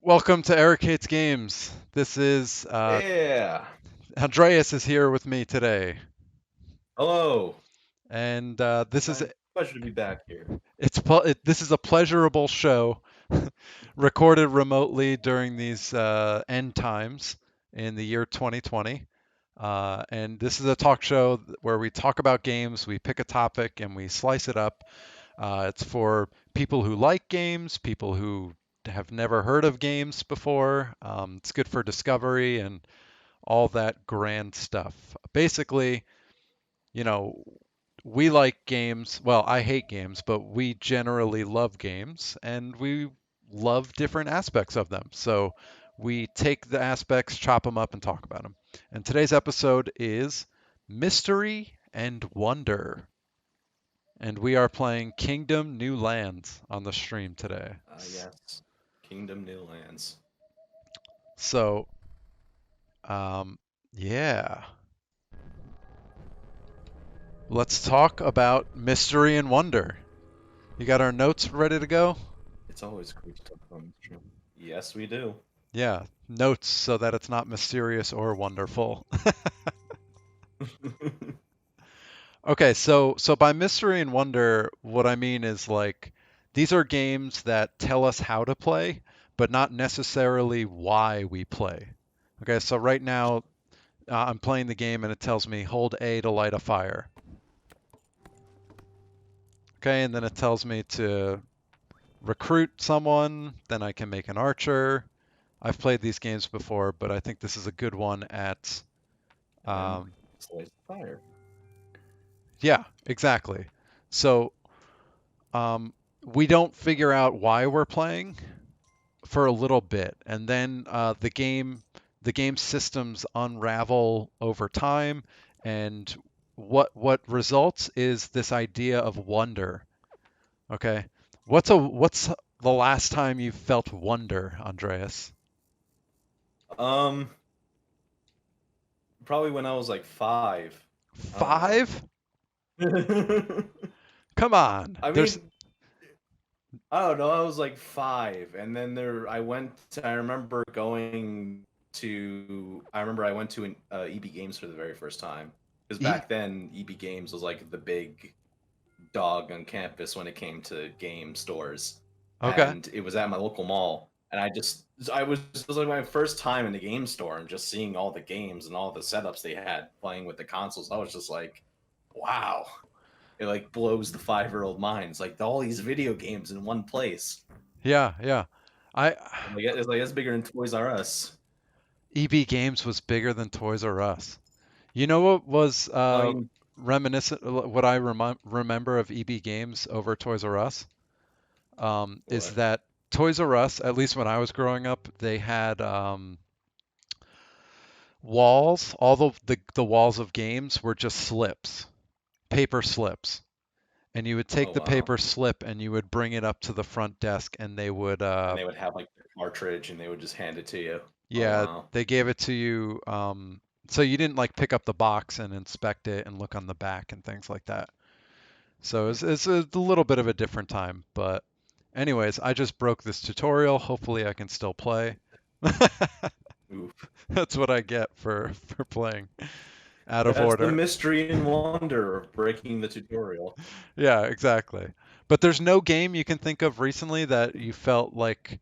Welcome to Eric Hates Games. This is Yeah. Andreas is here with me today, Hello. and this is Pleasure to be back here. this is a pleasurable show recorded remotely during these end times in the year 2020. And this is a talk show where we talk about games, we pick a topic, and we slice it up. It's for people who like games, people who have never heard of games before. It's good for discovery and all that grand stuff. Basically, you know, we like games. Well, I hate games, but we generally love games and we love different aspects of them. So we take the aspects, chop them up, and talk about them. And today's episode is Mystery and Wonder. And we are playing Kingdom New Lands on the stream today. Yes. Kingdom New Lands. So, um, yeah. Let's talk about Mystery and Wonder. You got our notes ready to go? It's always great to talk about mystery. Yes, we do. Yeah, notes so that it's not mysterious or wonderful. Okay, so by mystery and wonder, what I mean is like these are games that tell us how to play, but not necessarily why we play. Okay, so right now I'm playing the game and it tells me hold A to light a fire. Okay, and then it tells me to recruit someone, then I can make an archer. I've played these games before, but I think this is a good one at And um, slice the fire. yeah, exactly. So um, we don't figure out why we're playing for a little bit, and then the game systems unravel over time, and what results is this idea of wonder. Okay, what's the last time you felt wonder, Andreas? Um, Probably when I was like 5. I don't know. 5? Come on, I there's mean, I don't know. I was like 5, and then I went. I remember going to. I remember I went to an EB Games for the very first time because e back then EB Games was like the big dog on campus when it came to game stores, okay. and it was at my local mall. And it was like my first time in the game store and just seeing all the games and all the setups they had playing with the consoles. I was just like, wow, it like blows the 5-year-old minds. Like all these video games in one place. Yeah, yeah. I It's bigger than Toys R Us. EB Games was bigger than Toys R Us. You know what was I mean, reminiscent? What I remember of EB Games over Toys R Us is what? that Toys R Us, at least when I was growing up, they had walls. All the walls of games were just slips, paper slips, and you would take Oh the wow. paper slip and you would bring it up to the front desk, and they would And they would have like the cartridge and they would just hand it to you. Oh yeah, wow. they gave it to you. So you didn't like pick up the box and inspect it and look on the back and things like that. So it's a little bit of a different time. But anyways, I just broke this tutorial. Hopefully I can still play. Oof. That's what I get for playing out of That's the order. mystery and wonder of breaking the tutorial. Yeah, exactly. But there's no game you can think of recently that you felt like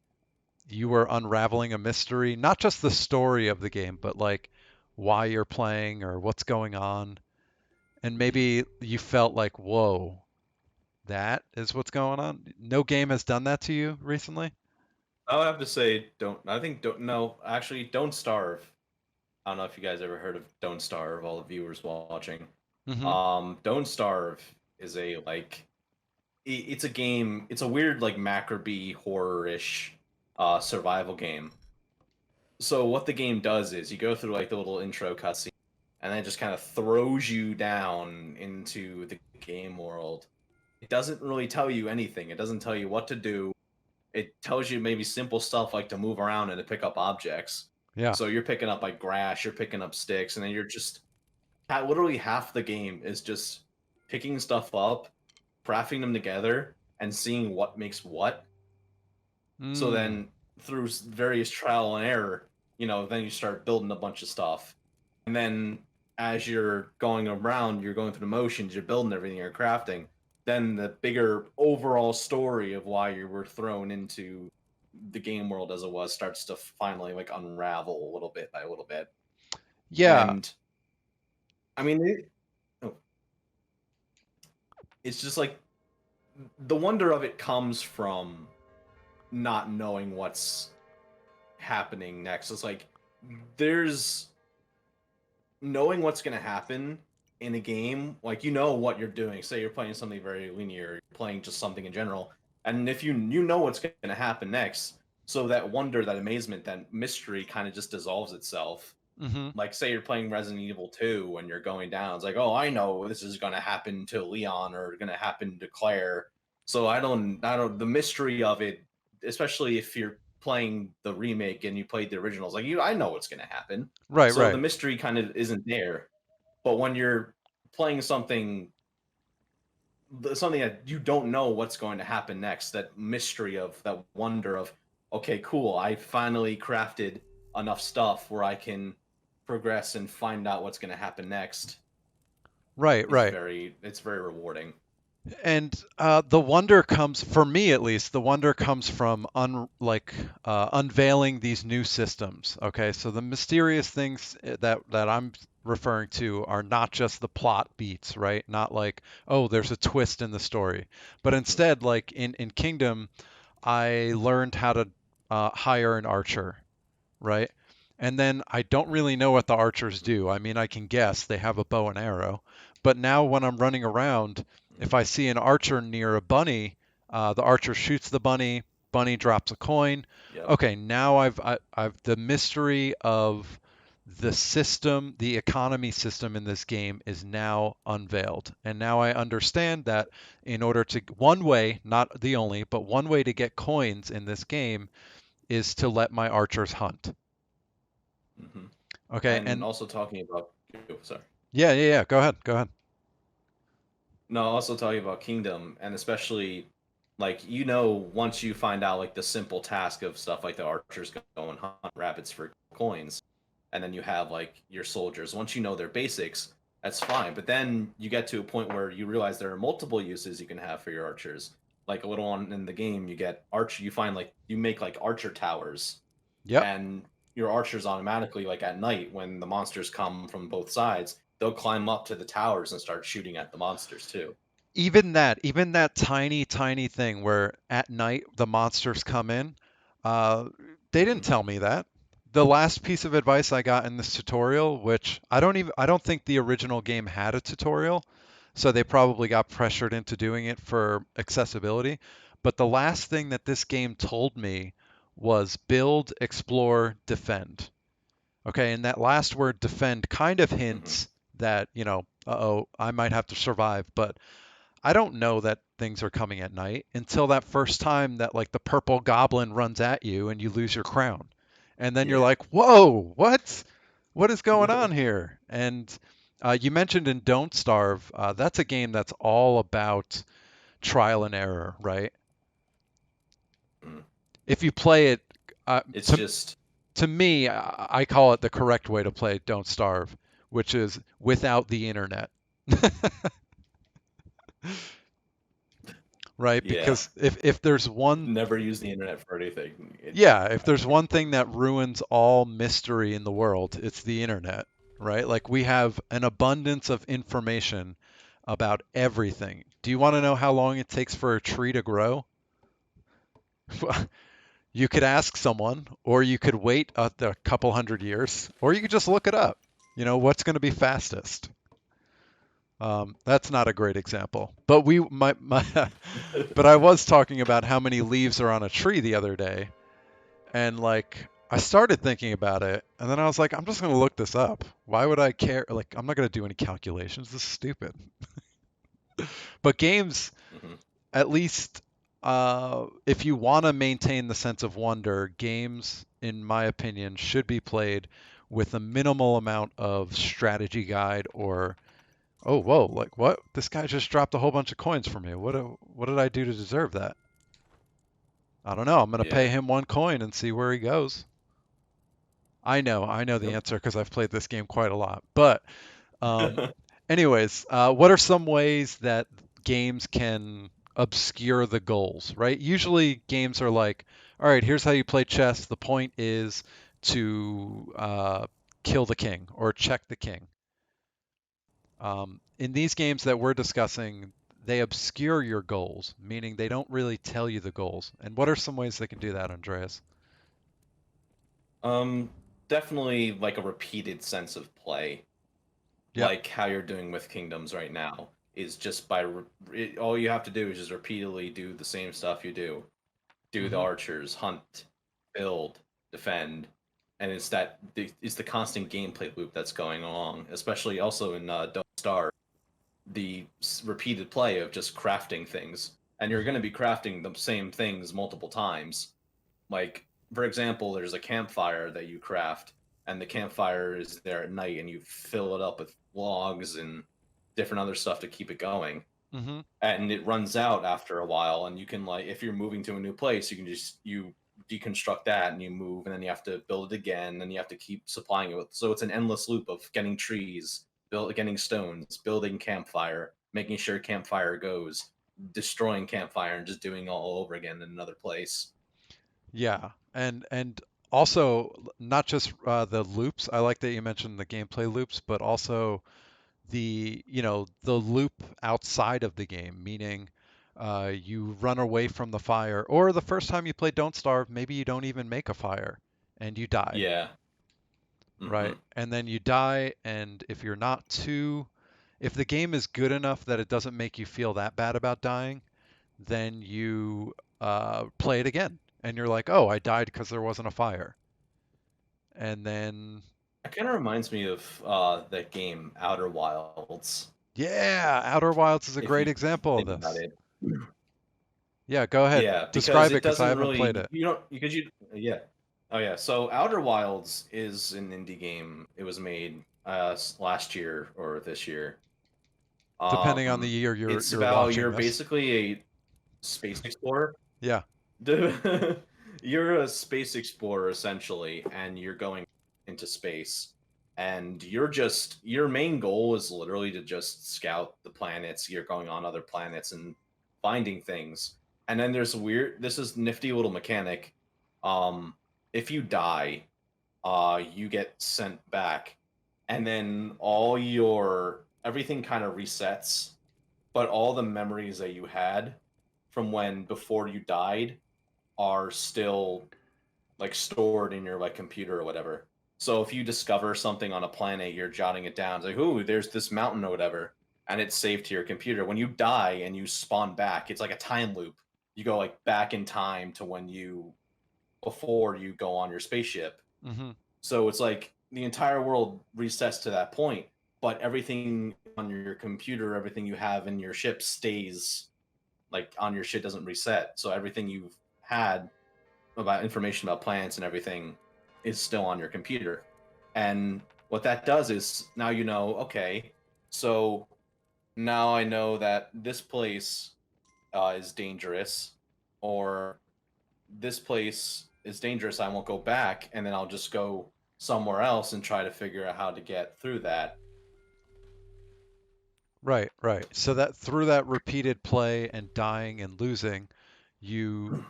you were unraveling a mystery, not just the story of the game, but like why you're playing or what's going on. And maybe you felt like, whoa, that is what's going on. No game has done that to you recently? I would have to say, don't. I think don't. No, actually, Don't Starve. I don't know if you guys ever heard of Don't Starve. All the viewers watching. Hmm. Don't Starve is a like. It's a game. It's a weird like Macrobee horror-ish survival game. So what the game does is you go through like the little intro cutscene, and then it just kind of throws you down into the game world. It doesn't really tell you anything. It doesn't tell you what to do. It tells you maybe simple stuff like to move around and to pick up objects. Yeah. So you're picking up like grass, you're picking up sticks, and then you're just literally half the game is just picking stuff up, crafting them together, and seeing what makes what. So Mm. then through various trial and error, then you start building a bunch of stuff. And then as you're going around, you're going through the motions, you're building everything, you're crafting. Then the bigger overall story of why you were thrown into the game world as it was starts to finally like unravel a little bit by a little bit. Yeah. And I mean, oh, it's just like the wonder of it comes from not knowing what's happening next. It's like there's knowing what's going to happen in a game, like what you're doing. Say you're playing something very linear, you're playing just something in general, and if you know what's going to happen next, so that wonder, that amazement, that mystery kind of just dissolves itself. Mm-hmm. Like say you're playing Resident Evil 2 when you're going down, it's like, oh, I know this is going to happen to Leon or going to happen to Claire. So I don't the mystery of it, especially if you're playing the remake and you played the originals, like I know what's going to happen. Right, So the right. mystery kind of isn't there. But when you're playing something that you don't know what's going to happen next, that mystery of that wonder of, okay, cool, I finally crafted enough stuff where I can progress and find out what's going to happen next Right, is right. very rewarding. And the wonder comes, for me at least, the wonder comes from unveiling these new systems. Okay, so the mysterious things that I'm referring to are not just the plot beats, right? Not like, oh, there's a twist in the story, but Mhm. instead, like in Kingdom, I learned how to hire an archer, right? And then I don't really know what the archers Mhm. do. I mean, I can guess they have a bow and arrow. But now when I'm running around, if Mhm. I see an archer near a bunny, the archer shoots the bunny, bunny drops a coin. Yep. Okay, now I've the mystery of the system, the economy system in this game is now unveiled. And now I understand that in order to, one way, not the only, but one way to get coins in this game is to let my archers hunt. Hmm. Okay, And and also talking about, sorry. yeah, yeah, yeah. Go ahead, go ahead. No, also talking about Kingdom, and especially like once you find out like the simple task of stuff like the archers go and hunt rabbits for coins, and then you have like your soldiers. Once you know their basics, that's fine. But then you get to a point where you realize there are multiple uses you can have for your archers. Like a little on in the game, you find like you make like archer towers, Yep. and your archers automatically, like at night when the monsters come from both sides, they'll climb up to the towers and start shooting at the monsters too. Even that tiny, tiny thing where at night the monsters come in, uh, they didn't Hmm. tell me that. The last piece of advice I got in this tutorial, which I don't think the original game had a tutorial, so they probably got pressured into doing it for accessibility. But the last thing that this game told me was build, explore, defend. Okay, and that last word defend kind of Hmm. hints that, uh-oh, I might have to survive, but I don't know that things are coming at night until that first time that like the purple goblin runs at you and you lose your crown. And then you're Yeah. like, "Whoa, what? What is going on here?" And you mentioned in Don't Starve, that's a game that's all about trial and error, right? Mm. If you play it, uh, It's to just to me, I call it the correct way to play Don't Starve, which is without the internet. Right? yeah. Because if there's one, Never use the internet for anything. yeah, if there's one thing that ruins all mystery in the world, it's the internet, right? Like we have an abundance of information about everything. Do you want to know how long it takes for a tree to grow? You could ask someone, or you could wait a couple hundred years, or you could just look it up. What's going to be fastest? That's not a great example, but but I was talking about how many leaves are on a tree the other day, and like I started thinking about it, and then I was like, I'm just gonna look this up. Why would I care? Like, I'm not gonna do any calculations. This is stupid. But games, Hmm. at least, if you want to maintain the sense of wonder, games, in my opinion, should be played with a minimal amount of strategy guide or oh, whoa, like what? This guy just dropped a whole bunch of coins for me. What did I do to deserve that? I don't know. I'm going to pay Yeah. him 1 coin and see where he goes. I know the Yep. answer because I've played this game quite a lot. But um, anyways, what are some ways that games can obscure the goals, right? Usually games are like, all right, here's how you play chess. The point is to kill the king or check the king. In these games that we're discussing, they obscure your goals, meaning they don't really tell you the goals. And what are some ways they can do that, Andreas? Um, Definitely like a repeated sense of play, Yeah. like how you're doing with Kingdoms right now, is just all you have to do is just repeatedly do the same stuff you do. Do the Hmm. archers, hunt, build, defend, and it's the constant gameplay loop that's going along, especially also in Don't Starve, the repeated play of just crafting things, and you're going Hmm. to be crafting the same things multiple times. Like, for example, there's a campfire that you craft, and the campfire is there at night, and you fill it up with logs and different other stuff to keep it going. Hmm. And it runs out after a while, and you can, like, if you're moving to a new place, you deconstruct that and you move, and then you have to build it again, and you have to keep supplying it with. So it's an endless loop of getting trees, getting stones, building campfire, making sure campfire goes, destroying campfire, and just doing all over again in another place. Yeah, and also not just the loops. I like that you mentioned the gameplay loops, but also the loop outside of the game, meaning you run away from the fire, or the first time you play Don't Starve, maybe you don't even make a fire and you die, Yeah. right? Hmm. And then you die, and if the game is good enough that it doesn't make you feel that bad about dying, then you play it again, and you're like, oh, I died because there wasn't a fire. And then, It kind of reminds me of that game Outer Wilds, yeah, Outer Wilds is a if great you example of think about this. it. Yeah, go ahead. Yeah, because Describe it it because I doesn't haven't played really it. you don't because you yeah. Oh yeah, so Outer Wilds is an indie game. It was made last year or this year. Depending on the Um year it's you're about watching you're this. basically a space explorer. Yeah. You're a space explorer essentially, and you're going into space. And your main goal is literally to just scout the planets. You're going on other planets and finding things. And then this is nifty little mechanic. Um, if you die, you get sent back, and then everything kind of resets, but all the memories that you had from when before you died are still like stored in your like computer or whatever. So if you discover something on a planet, you're jotting it down. It's like, ooh, there's this mountain or whatever, and it's saved to your computer. When you die and you spawn back, it's like a time loop. You go like back in time to when you before you go on your spaceship. Hmm. So it's like the entire world resets to that point, but everything on your computer, everything you have in your ship stays like on your shit doesn't reset. So everything you've had about information about plants and everything is still on your computer. And what that does is now you know, okay, so now I know that this place is dangerous, or this place is dangerous. I won't go back, and then I'll just go somewhere else and try to figure out how to get through that. Right, right. So that through that repeated play and dying and losing, you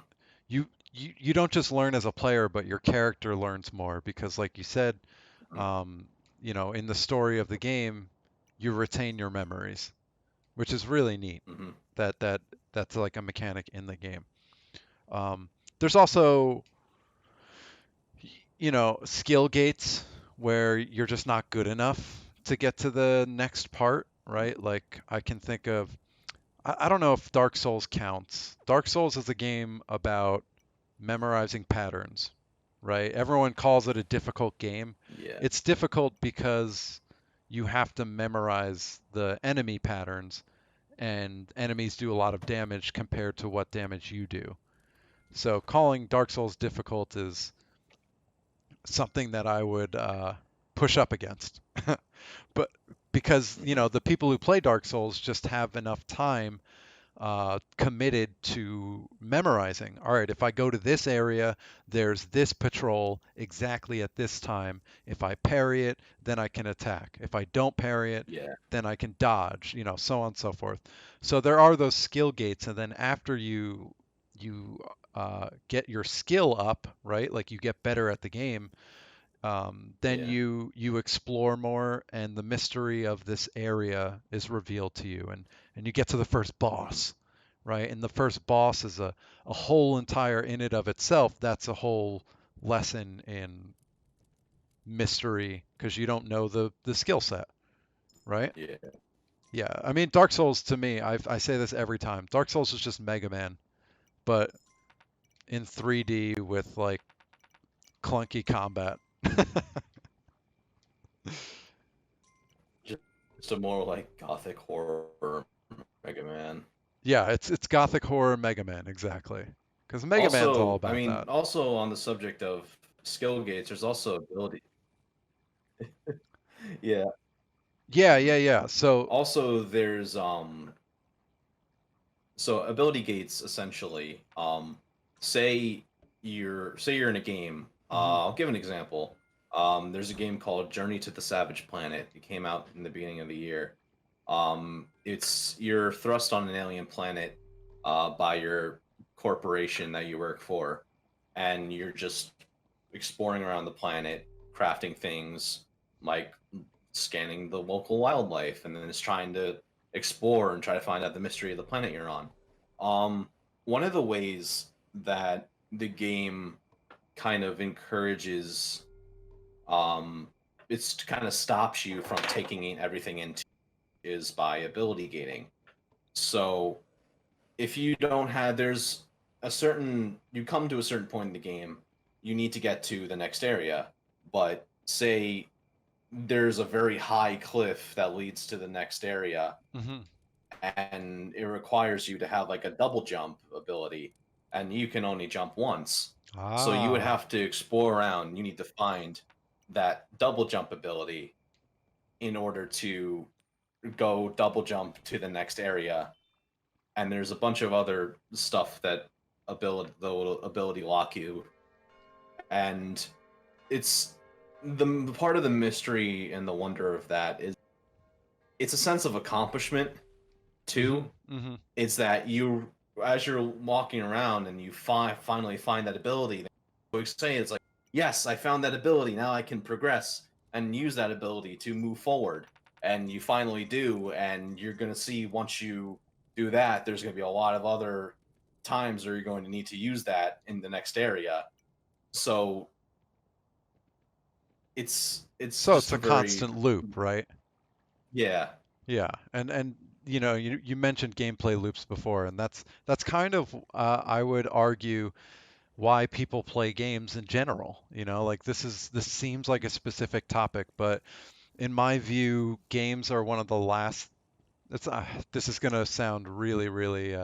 you don't just learn as a player, but your character learns more because, like you said, um, in the story of the game, you retain your memories, which is really neat. Mm-hmm. That's like a mechanic in the game. Um, there's also, skill gates where you're just not good enough to get to the next part, right? Like I can think of, I don't know if Dark Souls counts. Dark Souls is a game about memorizing patterns, right? Everyone calls it a difficult game. Yeah. It's difficult because you have to memorize the enemy patterns, and enemies do a lot of damage compared to what damage you do. So calling Dark Souls difficult is something that I would push up against. But because, Mm-hmm. the people who play Dark Souls just have enough time committed to memorizing. All right, if I go to this area, there's this patrol exactly at this time. If I parry it, then I can attack. If I don't parry it, Yeah. then I can dodge, so on and so forth. So there are those skill gates, and then after you get your skill up, right? Like you get better at the game, then Yeah. you explore more, and the mystery of this area is revealed to you, and you get to the first Mhm. boss, right? And the first boss is a whole entire in it of itself. That's a whole lesson in mystery because you don't know the skill set, right? Yeah. Yeah, I mean Dark Souls to me, I say this every time. Dark Souls is just Mega Man, but in 3D with like clunky combat. Just a more like gothic horror Mega Man. Yeah, it's gothic horror Mega Man, exactly. Because Mega Man's all Also, I about mean, that. also on the subject of skill gates, there's also ability. Yeah. Yeah, yeah, yeah. So, Also, there's so ability gates essentially. Say you're in a game. mhm, I'll give an example. There's a game called Journey to the Savage Planet. It came out in the beginning of the year. It's you're thrust on an alien planet by your corporation that you work for, and you're just exploring around the planet, crafting things like scanning the local wildlife, and then it's trying to explore and try to find out the mystery of the planet you're on. Um, One of the ways that the game kind of encourages, um, it's kind of stops you from taking everything into is by ability gating. So if you don't have, there's a certain, you come to a certain point in the game, you need to get to the next area, but say there's a very high cliff that leads to the next area mhm. and it requires you to have like a double jump ability and you can only jump once, so you would Ah, have to explore around, you need to find that double jump ability in order to go double jump to the next area. And there's a bunch of other stuff that ability lock you, and it's the part of the mystery and the wonder of that is it's a sense of accomplishment too. mhm, mhm. It's that you, as you're walking around and you finally find that ability, you say it's like, yes, I found that ability, now I can progress and use that ability to move forward. And you finally do, and you're going to see once you do that, there's going to be a lot of other times where you're going to need to use that in the next area. So it's So it's just a a very, constant loop, right? yeah. Yeah, and you mentioned gameplay loops before, and that's kind of I would argue why people play games in general. Like this seems like a specific topic, but in my view, games are one of the last. It's this is gonna sound really, really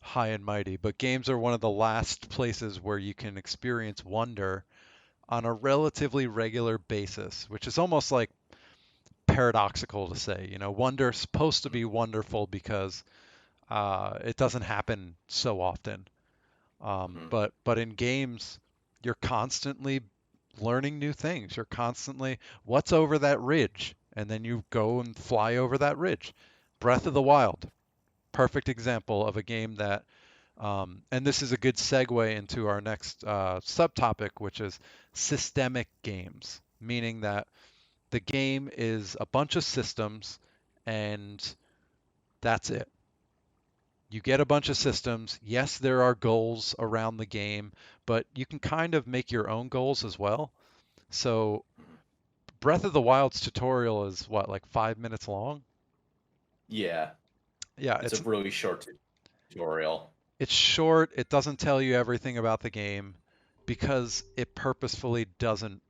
high and mighty, but games are one of the last places where you can experience wonder on a relatively regular basis, which is almost like paradoxical to say. Wonder's supposed to be wonderful because it doesn't happen so often. Mhm. But in games, you're constantly learning new things. You're constantly, what's over that ridge? And then you go and fly over that ridge. Breath of the Wild, perfect example of a game that, and this is a good segue into our next subtopic, which is systemic games, meaning that the game is a bunch of systems and that's it. You get a bunch of systems. Yes, there are goals around the game, but you can kind of make your own goals as well. So, Breath of the Wild's tutorial is what, like 5 minutes long? Yeah, Yeah, it's a really short tutorial. it's short. It doesn't tell you everything about the game because it purposefully doesn't.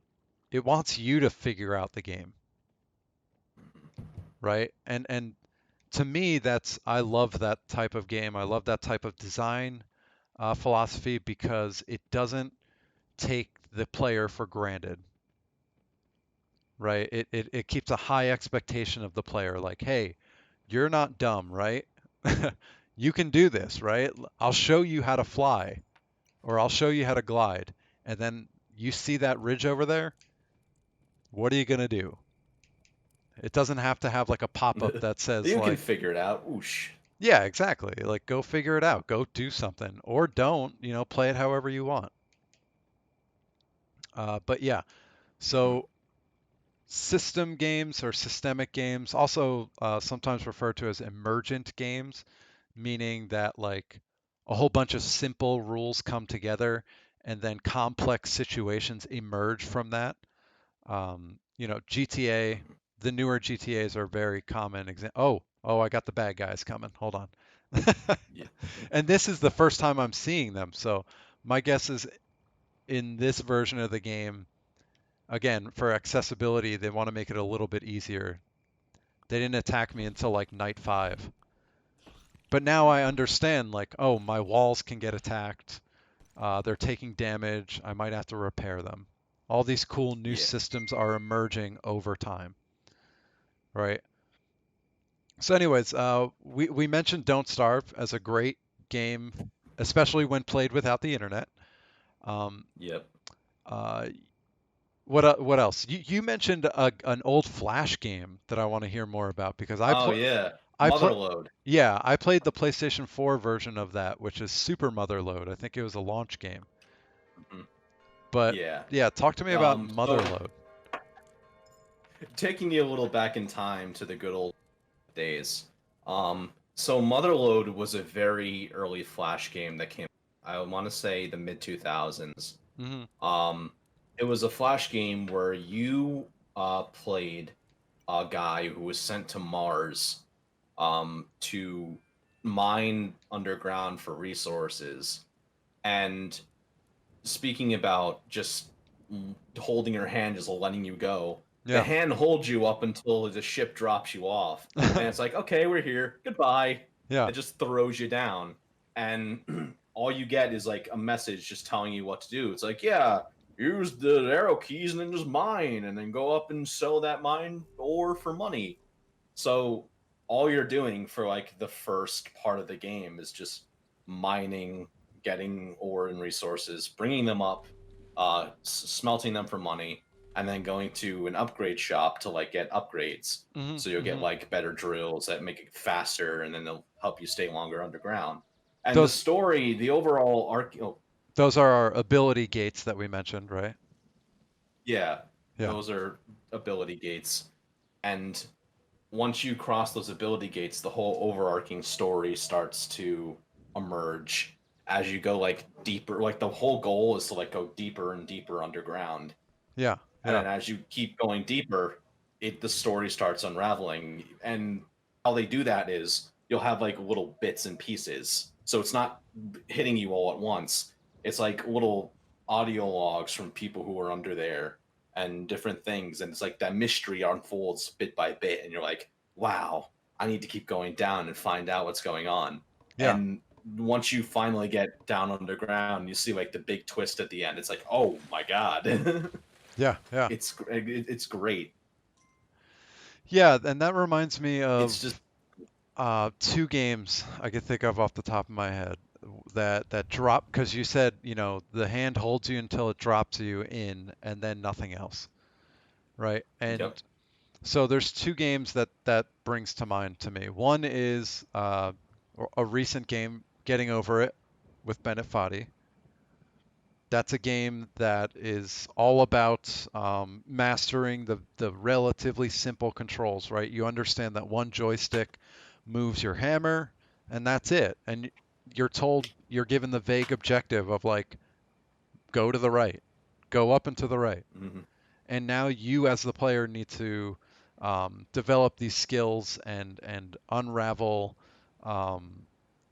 It wants you to figure out the game, right? And to me, I love that type of game. I love that type of design philosophy because it doesn't take the player for granted, right? It keeps a high expectation of the player, like, hey, you're not dumb, right? You can do this, right? I'll show you how to fly, or I'll show you how to glide. And then you see that ridge over there? What are you going to do? It doesn't have to have like a pop-up that says You can like, figure it out. Whoosh. yeah, exactly. Like go figure it out. Go do something or don't, play it however you want. But yeah, Mhm. so system games or systemic games, also sometimes referred to as emergent games, meaning that like a whole bunch of simple rules come together and then complex situations emerge from that. GTA, the newer GTAs are very common example. Oh, I got the bad guys coming. Hold on. Yeah. And this is the first time I'm seeing them. So my guess is in this version of the game, again, for accessibility, they want to make it a little bit easier. They didn't attack me until like night 5. But now I understand like, oh, my walls can get attacked. They're taking damage. I might have to repair them. All these cool new Yeah. systems are emerging over time, right? So, anyways, we mentioned Don't Starve as a great game, especially when played without the internet. Um, Yep. uh, what else? You mentioned an old Flash game that I want to hear more about because Oh yeah. I play Motherload. yeah, I played the PlayStation 4 version of that, which is Super Motherload. I think it was a launch game. Mhm. But Yeah. yeah, talk to me about So Motherload. taking you a little back in time to the good old days. So Motherload was a very early Flash game that came. I want to say the mid 2000s. Hmm. Um, it was a Flash game where you played a guy who was sent to Mars to mine underground for resources. And speaking about just holding your hand, just letting you go, the Yeah. hand holds you up until the ship drops you off. And it's like, okay, we're here. Goodbye. Yeah. It just throws you down. And all you get is like a message just telling you what to do. It's like, yeah, use the arrow keys and then just mine and then go up and sell that mine ore for money. So all you're doing for like the first part of the game is just mining, getting ore and resources, bringing them up, smelting them for money, and then going to an upgrade shop to like get upgrades. Hmm. So you'll get Hmm. like better drills that make it faster, and then they'll help you stay longer underground. And the Those story, the overall arc, oh, those are our ability gates that we mentioned, right? yeah, Yeah. those are ability gates. And once you cross those ability gates, the whole overarching story starts to emerge as you go like deeper. Like the whole goal is to like go deeper and deeper underground, Yeah. and Yeah. then as you keep going deeper, the story starts unraveling. And how they do that is you'll have like little bits and pieces, so it's not hitting you all at once. It's like little audio logs from people who are under there and different things, and it's like that mystery unfolds bit by bit, and you're like, wow, I need to keep going down and find out what's going on. Yeah. And once you finally get down underground, you see like the big twist at the end. It's like, oh my god. Yeah. Yeah. It's great. Yeah, and that reminds me It's just of two games I could think of off the top of my head that drop because you said, the hand holds you until it drops you in and then nothing else, right? And yep. so there's two games that brings to mind to me. One is a recent game, Getting Over It with Bennett Foddy. That's a game that is all about mastering the relatively simple controls, right? You understand that one joystick moves your hammer, and that's it. And you're given the vague objective of like, go to the right, go up and to the right. Hmm. And now you, as the player, need to develop these skills and unravel um,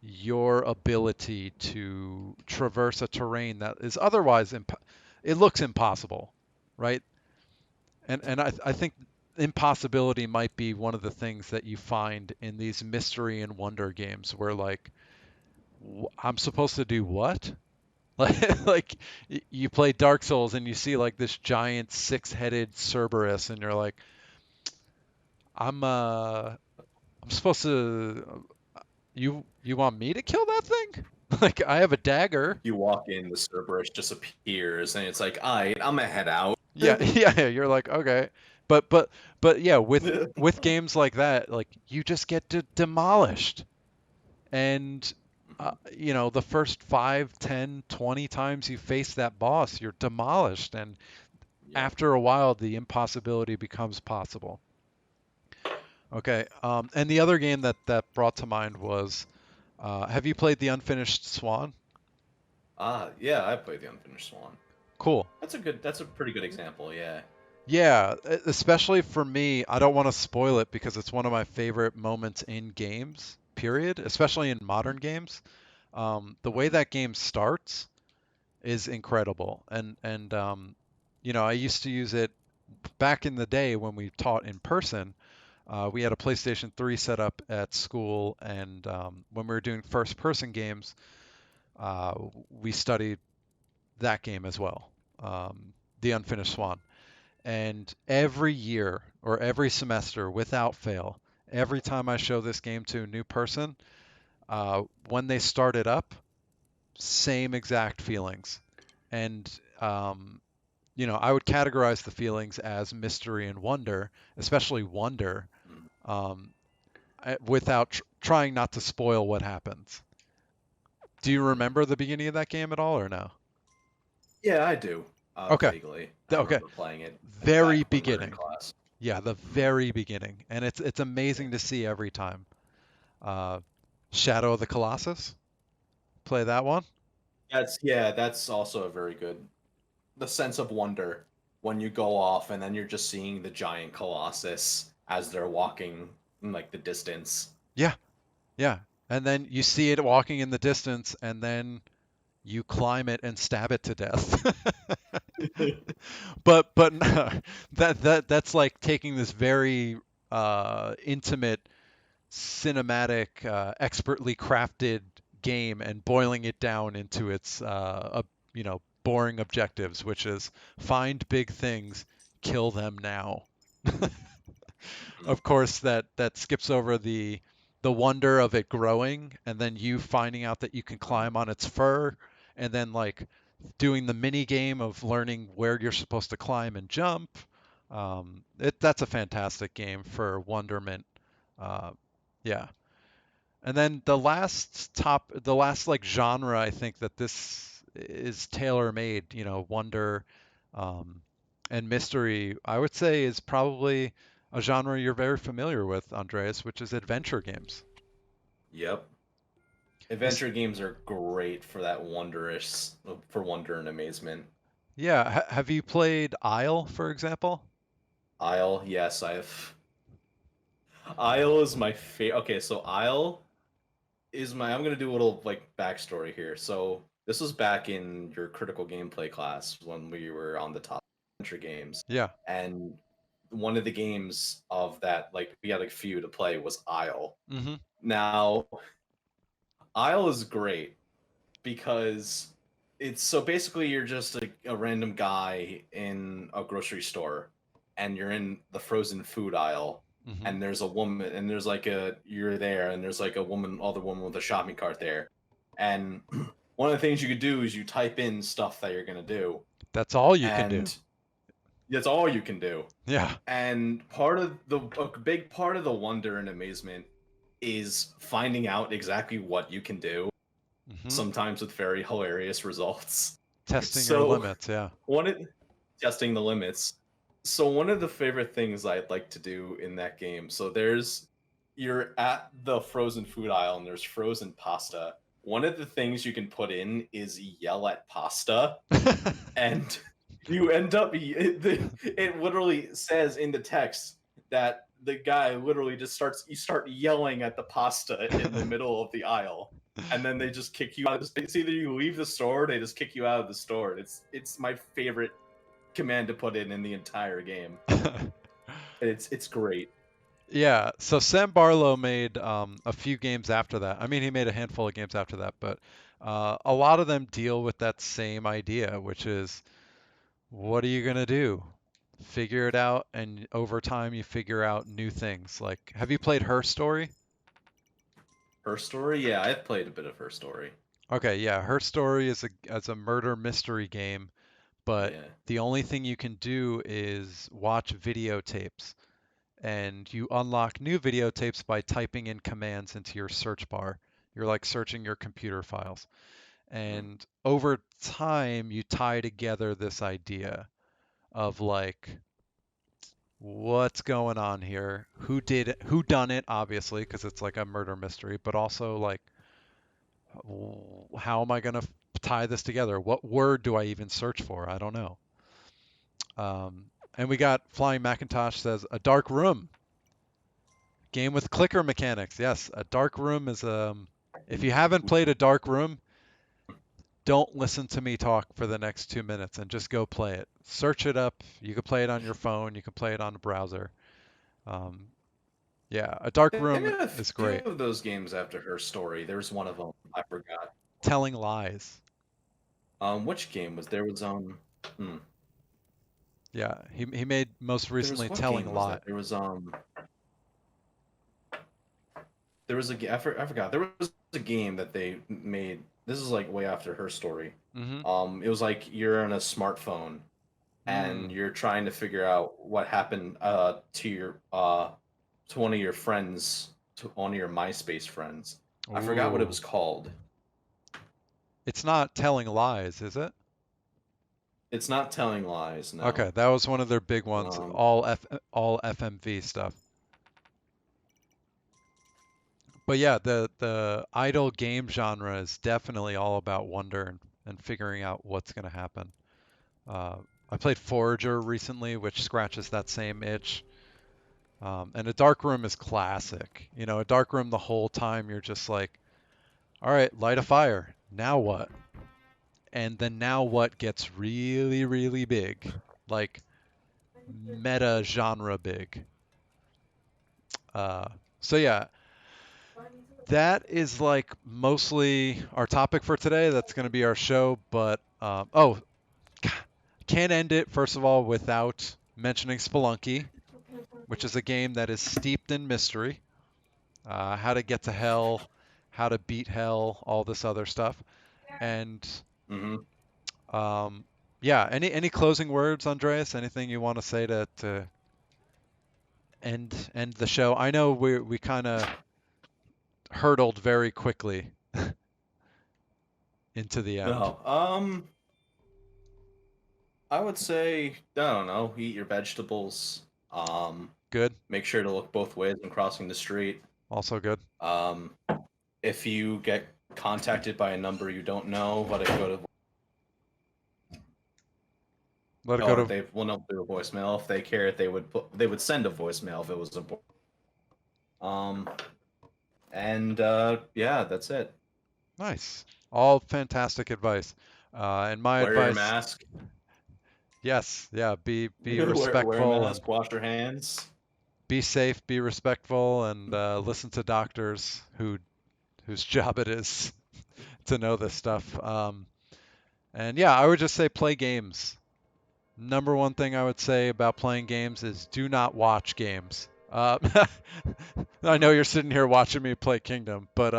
your ability to traverse a terrain that is otherwise it looks impossible, right? And I think impossibility might be one of the things that you find in these mystery and wonder games where like I'm supposed to do what? Like you play Dark Souls and you see like this giant six-headed Cerberus and you're like, I'm I'm supposed to You want me to kill that thing? Like I have a dagger. You walk in, the Cerberus just appears, and it's like, alright, I'm gonna head out. Yeah, yeah, you're like, okay. But but but yeah, with games like that, like you just get demolished. And the first 5, 10, 20 times you face that boss, you're demolished, and Yep. after a while the impossibility becomes possible. Okay. And the other game that brought to mind was, have you played The Unfinished Swan? Yeah, I played the Unfinished Swan. Cool. That's a pretty good example, yeah. Yeah, especially for me, I don't want to spoil it because it's one of my favorite moments in games, period, especially in modern games. The way Mhm. that game starts is incredible. And I used to use it back in the day when we taught in person. We had a PlayStation 3 set up at school, and when we were doing first-person games, uh, we studied that game as well, The Unfinished Swan. And every year or every semester, without fail, every time I show this game to a new person, when they start it up, same exact feelings. And I would categorize the feelings as mystery and wonder, especially wonder, Mhm. um, without trying not to spoil what happens. Do you remember the beginning of that game at all, or no? Yeah, I do. Okay, Vaguely. I okay, remember playing it very back when we were in beginning. class. Yeah, the Mhm. very beginning, and it's Yeah. amazing to see every time. Uh, Shadow of the Colossus, play that one. That's also a very good the sense of wonder when you go off and then you're just seeing the giant colossus as they're walking in like the distance. Yeah, yeah, and then you see it walking in the distance, and then you climb it and stab it to death. But no, that's like taking this very intimate, cinematic, expertly crafted game and boiling it down into its boring objectives, which is find big things, kill them now. Mhm. Of course, that skips over the wonder of it growing, and then you finding out that you can climb on its fur, and then like doing the mini game of learning where you're supposed to climb and jump. That's a fantastic game for wonderment. Uh, yeah. And then the last like genre I think that this is tailor made, wonder, um, and mystery, I would say is probably a genre you're very familiar with, Andreas, which is adventure games. Yep. This, Adventure games are great for that for wonder and amazement. yeah, have you played Isle, for example? Isle, yes, I've Isle is my favorite. Okay, so Isle is my I'm gonna do a little like backstory here. So this was back in your critical gameplay class when we were on the top adventure games. Yeah. And one of the games of that, like we had a few to play was Isle. Hmm. Now, Isle is great because it's so basically you're just a random guy in a grocery store and you're in the frozen food aisle Hmm. and there's a woman and there's like a you're there and there's like a woman other woman with a shopping cart there and one of the things you could do is you type in stuff that you're going to do That's all you can do. and that's all you can do Yeah. and part of the a big part of the wonder and amazement is finding out exactly what you can do Hmm. sometimes with very hilarious results. Testing your So limits. Yeah. one of testing the limits. So one of the favorite things I'd like to do in that game. So there's you're at the frozen food aisle and there's frozen pasta. One of the things you can put in is yell at pasta, and you end up it literally says in the text that the guy literally just starts you start yelling at the pasta in the middle of the aisle and then they just kick you out of the, it's either you leave the store or they just kick you out of the store. It's my favorite command to put in the entire game. It's great. Yeah, so Sam Barlow made a few games after that. I mean, he made a handful of games after that, but a lot of them deal with that same idea, which is what are you gonna do? Figure it out, and over time you figure out new things. Like, have you played Her Story? Her Story? Yeah, I've played a bit of Her Story. Okay, yeah, Her Story is a murder mystery game, but Yeah. the only thing you can do is watch videotapes, and you unlock new videotapes by typing in commands into your search bar. You're like searching your computer files. Mhm. And over time, you tie together this idea of like what's going on here, who did it, who done it, obviously, because it's like a murder mystery, but also like how am I going to tie this together? What word do I even search for? I don't know. And we got Flying Macintosh says a dark room game with clicker mechanics. Yes, a dark room is if you haven't played a dark room, don't listen to me talk for the next 2 minutes and just go play it. Search it up. You can play it on your phone. You can play it on the browser. Um, yeah, a dark They room made a is few great. of those games after Her Story. There's one of them I forgot. Telling lies. Which game was there? Was hmm, Yeah, he made most there was recently what Telling game was Lie. that? There was I forgot. There was a game that they made. This is like way after Her Story. Mm-hmm. It was like you're on a smartphone and Mm. you're trying to figure out what happened to your to one of your friends, to one of your MySpace friends. I forgot what it Ooh. was called. It's not Telling Lies, is it? It's not Telling Lies, Okay, no. that was one of their big ones. Um, All FMV stuff. But yeah, the idle game genre is definitely all about wonder and figuring out what's going to happen. Uh, I played Forager recently, which scratches that same itch. And a dark room is classic. You know, a dark room the whole time you're just like, all right, light a fire. Now what? And then now what gets really, really big, like meta genre big. Uh, so yeah, that is like mostly our topic for today. That's going to be our show. But can't end it first of all without mentioning Spelunky, which is a game that is steeped in mystery. How to get to hell, how to beat hell, all this other stuff. And mhm. um, yeah, any closing words, Andreas? Anything you want to say to end the show? I know we kind of hurtled very quickly into the end. No. I would say I don't know. Eat your vegetables. Good, Make sure to look both ways when crossing the street. also good. Um, if you get contacted by a number you don't know, let it go to Let it go or to. they will not do a voicemail. If they cared, they would send a voicemail if it was important. Um, and yeah, that's it. Nice. All fantastic advice. And my Wear your advice, mask. yes, yeah, be Wear a respectful and mask. Wash your hands. be safe, be respectful, and listen to doctors whose job it is to know this stuff. And yeah, I would just say play games. Number one thing I would say about playing games is do not watch games. I know you're sitting here watching me play Kingdom, but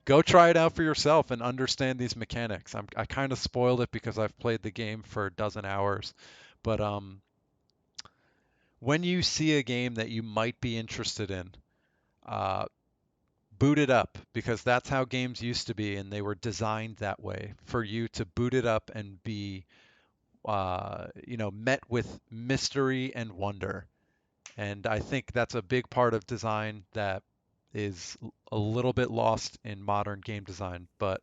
go try it out for yourself and understand these mechanics. I kind of spoiled it because I've played the game for a dozen hours, but when you see a game that you might be interested in, uh, boot it up because that's how games used to be, and they were designed that way for you to boot it up and be, met with mystery and wonder. And I think that's a big part of design that is a little bit lost in modern game design. But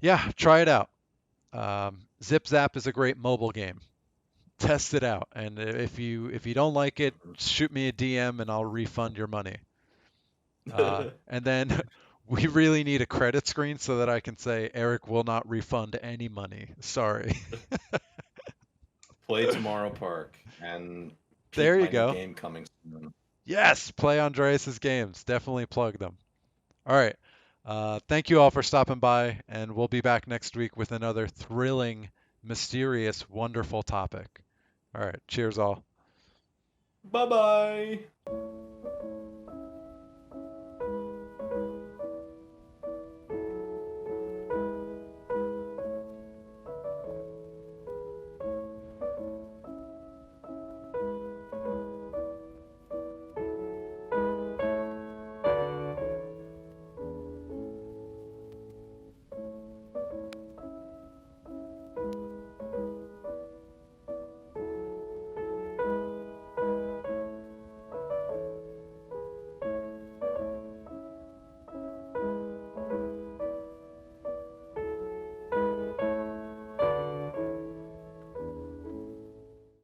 yeah, try it out. Zip Zap is a great mobile game. Test it out, and if you don't like it, shoot me a DM and I'll refund your money. And then we really need a credit screen so that I can say Eric will not refund any money. Sorry. Play Tomorrow Park and peep There you my new go. game coming soon. Yes, play Andreas's games. Definitely plug them. All right. Thank you all for stopping by, and we'll be back next week with another thrilling, mysterious, wonderful topic. All right. Cheers, all. Bye bye.